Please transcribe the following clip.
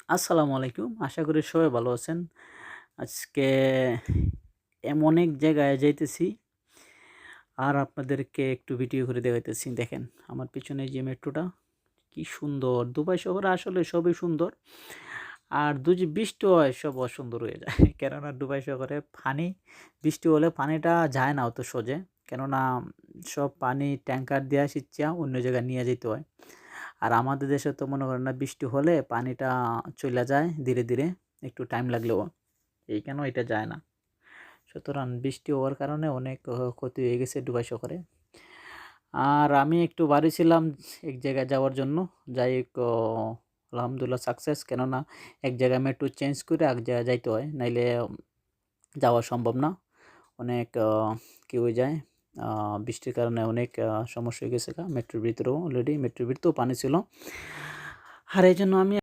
আসসালামু আলাইকুম। আশা করি সবাই ভালো আছেন। আজকে এমন এক জায়গায় যাইতেছি আর আপনাদেরকে একটু ভিডিও করে দেখাইতেছি। দেখেন আমার পিছনে যে মেট্রোটা কি সুন্দর। দুবাই শহরে আসলে সবই সুন্দর। আর যদি বৃষ্টি হয় সব অসুন্দর হয়ে যায়। কেননা দুবাই শহরে বৃষ্টি হলে পানিটা যায় না অত সহজে। কেননা সব পানি ট্যাঙ্কার দিয়া সেচ্চা অন্য জায়গায় নিয়ে যাইতে হয়। আর আমাদের দেশে তো মনে করেন না বৃষ্টি হলে পানিটা চইলা যায় ধীরে, ধীরে একটু টাইম লাগলেও। এইখানেও এটা যায় না। সুতরাং বৃষ্টি হওয়ার কারণে অনেক ক্ষতি হয়ে গেছে দুবাই শহরে। আর আমি একটু বাড়ি ছিলাম এক জায়গায় যাওয়ার জন্য। যাই হোক আলহামদুলিল্লাহ সাকসেস। কেননা এক জায়গায় মেট্রো চেঞ্জ করে এক জায়গায় যাইতে হয়। নাইলে যাওয়া সম্ভব না। অনেক কি হয়ে যায় বৃষ্টির কারণে অনেক সমস্যা হয়ে গেছে মেট্রোর ভিতরেও অলরেডি মেট্রোর ভিতরেও পানি ছিল। আর এইজন্য আমি